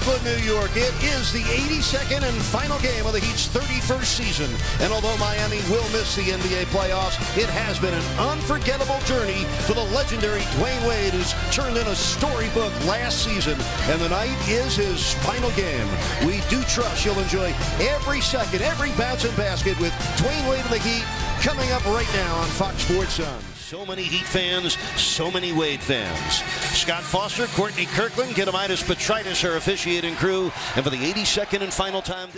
Brooklyn, New York. It is the 82nd and final game of the Heat's 31st season. And although Miami will miss the NBA playoffs, it has been an unforgettable journey for the legendary Dwayne Wade, who's turned in a storybook last season. And the night is his final game. We do trust you'll enjoy every second, every bounce and basket with Dwayne Wade and the Heat coming up right now on Fox Sports Sun. So many Heat fans, so many Wade fans. Scott Foster, Courtney Kirkland, Gediminas Petritis, our officiating crew. And for the 82nd and final time.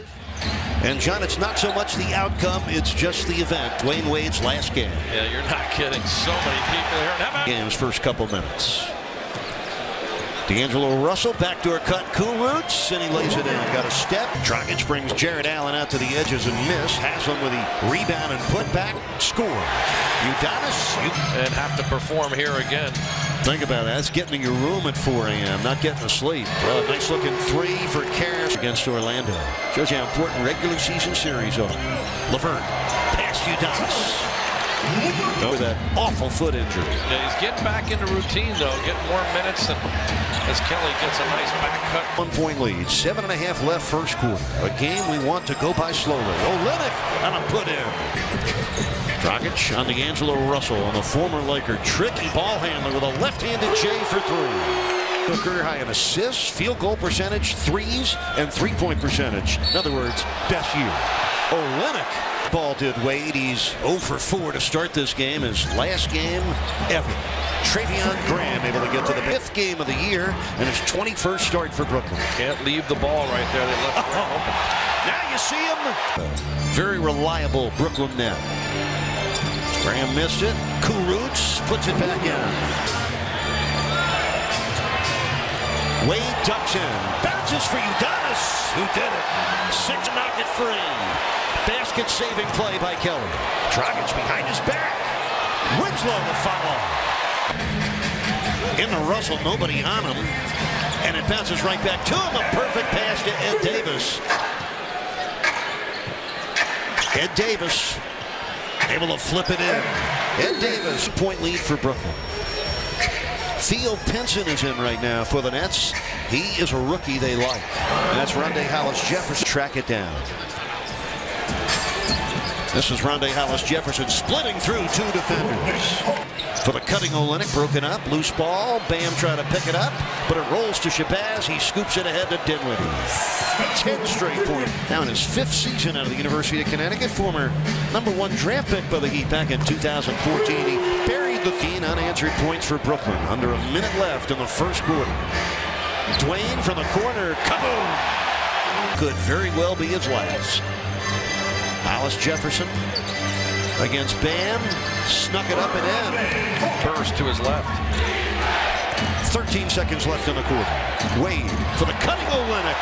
And John, it's not so much the outcome, it's just the event. Dwayne Wade's last game. Yeah, you're not kidding. So many people here. Game's first couple minutes. D'Angelo Russell, backdoor cut, cool roots, and he lays it in. Got a step. Dragic brings Jared Allen out to the edges and miss. Haslam with the rebound and put back. Score. Udonis. And have to perform here again. Think about that. That's getting to your room at 4 a.m., not getting to sleep. Well, a nice looking three for Karras against Orlando. Shows you how important regular season series are. LeVert. Past Udonis. Oh, that awful foot injury. Yeah, he's getting back into routine, though, getting more minutes, and as Kelly gets a nice back cut. 1 point lead, 7.5 left first quarter. A game we want to go by slowly. Olynyk on a put in. Dragic on D'Angelo Russell on the former Laker. Tricky ball handler with a left-handed J for three. Career high in assists, field goal percentage, threes, and three-point percentage. In other words, best year. Olynyk. Ball did Wade. He's 0 for 4 to start this game. His last game ever. Treveon Graham able to get to the 5th game of the year and his 21st start for Brooklyn. Can't leave the ball right there. They left it open. Now you see him. Very reliable Brooklyn net. Graham missed it. Kurucs puts it back in. Wade ducks in. Bounces for Udonis, who did it. 6 knock it free. Basket saving play by Kelly. Dragic behind his back. Winslow to follow. In the Russell, nobody on him. And it bounces right back to him. A perfect pass to Ed Davis. Ed Davis able to flip it in. Ed Davis, point lead for Brooklyn. Theo Pinson is in right now for the Nets. He is a rookie they like. And that's Rondae Hollis-Jefferson. Track it down. This is Rondae Hollis-Jefferson splitting through 2 defenders. For the cutting Olynyk, broken up, loose ball. Bam trying to pick it up, but it rolls to Shabazz. He scoops it ahead to Dinwiddie. 10 straight points. Now in his 5th season out of the University of Connecticut, former #1 draft pick by the Heat back in 2014. He buried the 15 unanswered points for Brooklyn. Under a minute left in the first quarter. Dwayne from the corner, kaboom! Could very well be his last. Hollis-Jefferson against Bam, snuck it up and in. Burst to his left. 13 seconds left in the quarter. Wade for the cutting Olynyk.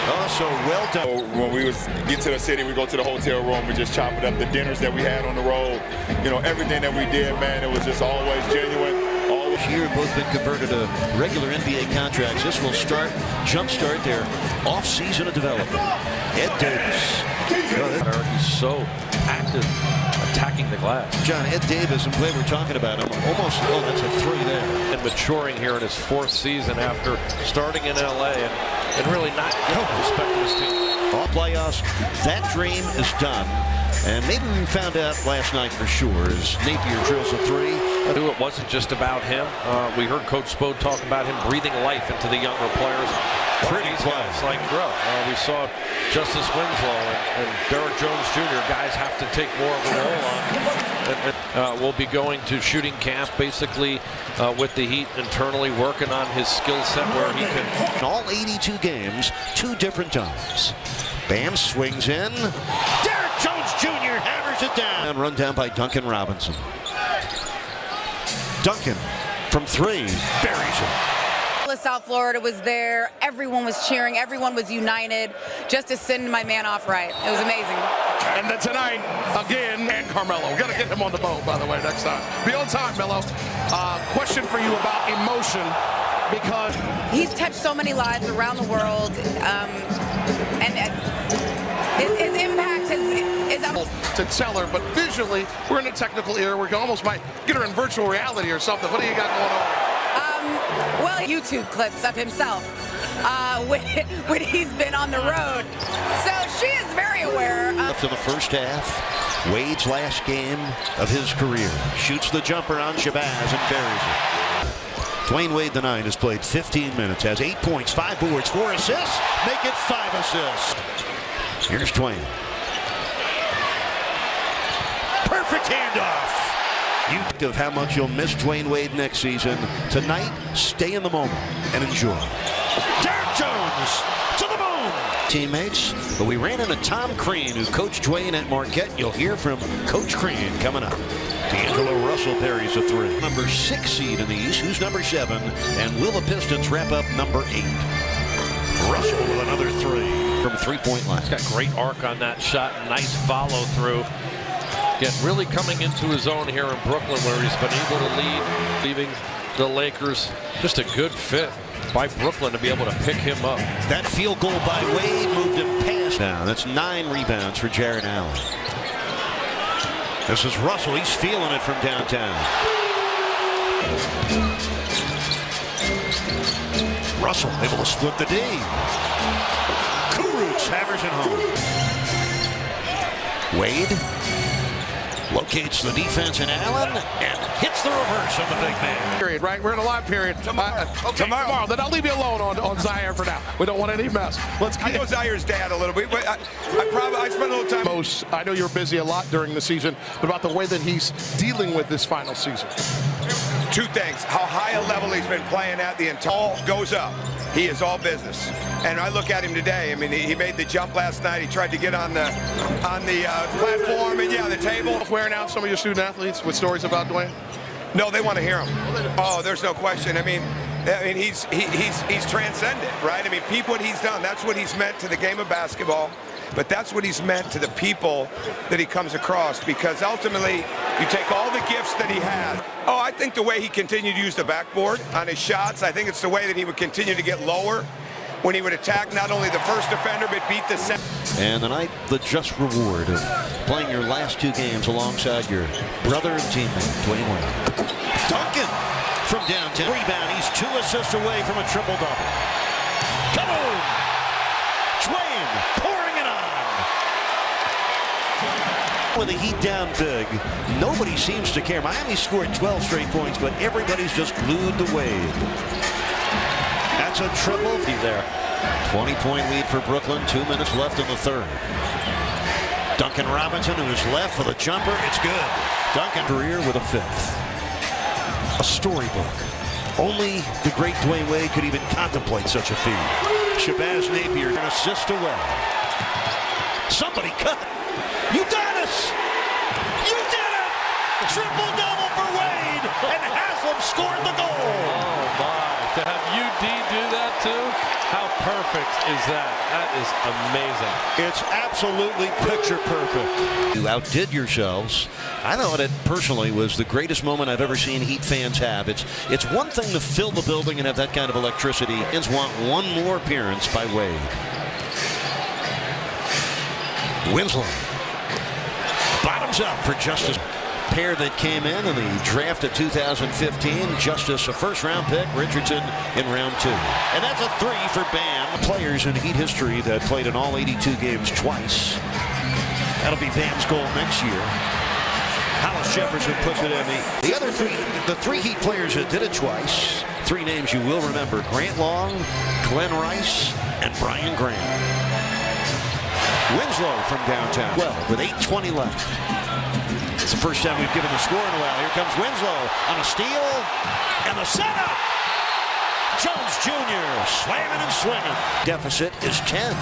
Oh, so well done. When we get to the city, we go to the hotel room, we just chop it up. The dinners that we had on the road, you know, everything that we did, man, it was just always genuine. This year, both been converted to regular NBA contracts. This will jumpstart their off-season of development. Ed Davis. He's so active attacking the glass. John, Ed Davis, and we're talking about him. Almost, oh, that's a 3 there. And maturing here in his 4th season after starting in LA and really not getting respect to his team. All playoffs, that dream is done. And maybe we found out last night for sure as Napier drills a 3. I knew it wasn't just about him. We heard Coach Spo talk about him breathing life into the younger players. Pretty close. Like grow. We saw Justice Winslow and Derrick Jones Jr. Guys have to take more of a role on. We'll be going to shooting camp basically with the Heat internally working on his skill set where he can. In all 82 games, 2 different times. Bam swings in. Derrick Jones Jr. hammers it down. And run down by Duncan Robinson. Duncan from 3 buries it. South Florida was there. Everyone was cheering. Everyone was united just to send my man off right. It was amazing. And then tonight, again, and Carmelo. We've got to get him on the boat, by the way, next time. Be on time, Melo. Question for you about emotion, because he's touched so many lives around the world, and his impact is to tell her, but visually, we're in a technical era where we almost might get her in virtual reality or something. What do you got going on? Well, YouTube clips of himself when he's been on the road. So she is very aware. Left in the first half, Wade's last game of his career. Shoots the jumper on Shabazz and buries it. Dwayne Wade, the 9, has played 15 minutes, has 8 points, 5 boards, 4 assists, make it 5 assists. Here's Dwayne. Perfect handoff. You think of how much you'll miss Dwayne Wade next season. Tonight, stay in the moment and enjoy. Derek Jones to the moon. Teammates, but we ran into Tom Crean, who coached Dwayne at Marquette. You'll hear from Coach Crean coming up. D'Angelo Russell parries a 3. Number 6 seed in the East, who's number 7, and will the Pistons wrap up number 8? Russell with another 3 from 3-point line. He's got great arc on that shot. Nice follow through. Again, really coming into his own here in Brooklyn, where he's been able to lead, leaving the Lakers. Just a good fit by Brooklyn to be able to pick him up. That field goal by Wade moved him past. Now that's 9 rebounds for Jarrett Allen. This is Russell. He's feeling it from downtown. Russell able to split the D. Kurucs hammers it home. Wade locates the defense in Allen and hits the reverse on the big man. Period, right? We're in a live period. Tomorrow. Then I'll leave you alone on Zaire for now. We don't want any mess. Let's I know Zaire's dad a little bit. I spent a little time. I know you're busy a lot during the season, but about the way that he's dealing with this final season. 2 things. How high a level he's been playing at. The entire goes up. He is all business. And I look at him today. I mean, he made the jump last night. He tried to get on the platform and the table. Wearing out some of your student athletes with stories about Dwayne? No, they want to hear him. Oh, there's no question. I mean, he's transcendent, right? I mean, what he's done. That's what he's meant to the game of basketball. But that's what he's meant to the people that he comes across, because ultimately you take all the gifts that he had. Oh, I think the way he continued to use the backboard on his shots, I think it's the way that he would continue to get lower when he would attack not only the first defender but beat the second. And tonight, the just reward of playing your last 2 games alongside your brother and teammate, Dwayne Wade. Duncan from downtown. Rebound. He's 2 assists away from a triple-double. Come on! Dwayne pouring it on. With the Heat down big, nobody seems to care. Miami scored 12 straight points, but everybody's just glued to Wade. That's a triple. There. 20-point lead for Brooklyn. 2 minutes left in the 3rd. Duncan Robinson, who is left for the jumper. It's good. Duncan career with a 5th. A storybook. Only the great Dwayne Wade could even contemplate such a feat. Shabazz Napier, an assist away. Somebody cut. Udonis! You did it! Triple-double for Wade, and Haslem scored the goal. Oh, my. To have UD do that, too? How perfect is that? That is amazing. It's absolutely picture perfect. You outdid yourselves. I thought it personally was the greatest moment I've ever seen Heat fans have. It's one thing to fill the building and have that kind of electricity. Fans want one more appearance by Wade. Winslow. Bottoms up for Justice. Pair that came in the draft of 2015. Justice, a first-round pick. Richardson in round 2. And that's a 3 for Bam. Players in Heat history that played in all 82 games twice. That'll be Bam's goal next year. Hollis Jefferson puts it in. The 3 Heat players that did it twice. 3 names you will remember: Grant Long, Glenn Rice, and Brian Grant. Winslow from downtown. Well, with 8:20 left. It's the first time we've given the score in a while. Here comes Winslow on a steal and the setup. Jones Jr. slamming and swinging. Deficit is 10.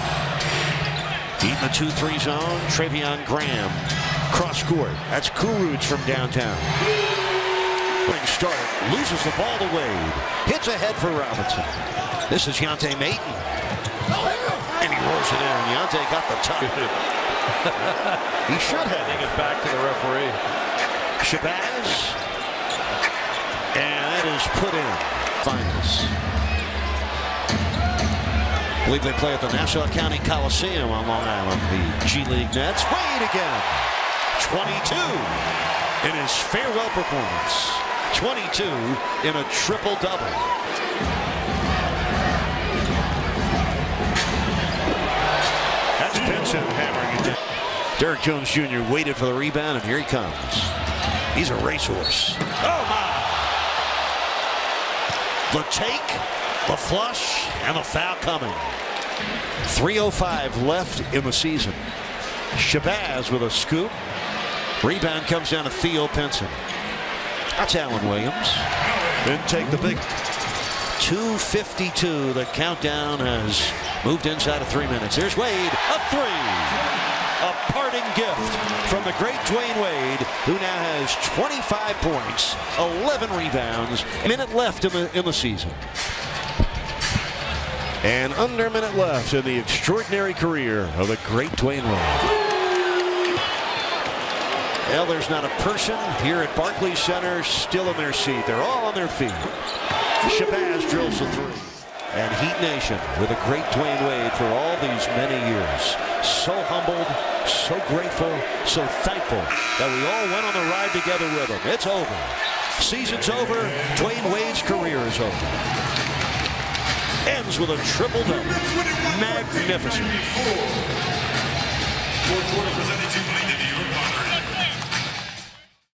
Deep in the 2-3 zone. Travion Graham. Cross court. That's Kurucs from downtown. Start. Loses the ball to Wade. Hits ahead for Robinson. This is Yante Mayton. And he rolls it in. Yante got the top. He should have. Handing it back to the referee. Shabazz. And that is put in. Finals. I believe they play at the Nassau County Coliseum on Long Island. The G League Nets. Wade again. 22 in his farewell performance. 22 in a triple-double. sent hammering it down. Derrick Jones Jr. waited for the rebound, and here he comes. He's a racehorse. Oh, my. The take, the flush, and the foul coming. 3:05 left in the season. Shabazz with a scoop. Rebound comes down to Theo Pinson. That's Alan Williams. Then take the big 2:52. The countdown has moved inside of 3 minutes. Here's Wade, a three. A parting gift from the great Dwayne Wade, who now has 25 points, 11 rebounds, a minute left in the season. And under a minute left in the extraordinary career of the great Dwayne Wade. Well, there's not a person here at Barclays Center still in their seat. They're all on their feet. Shabazz drills the three. And Heat Nation with a great Dwayne Wade for all these many years. So humbled, so grateful, so thankful that we all went on the ride together with him. It's over. Season's over. Dwayne Wade's career is over. Ends with a triple-double. Magnificent.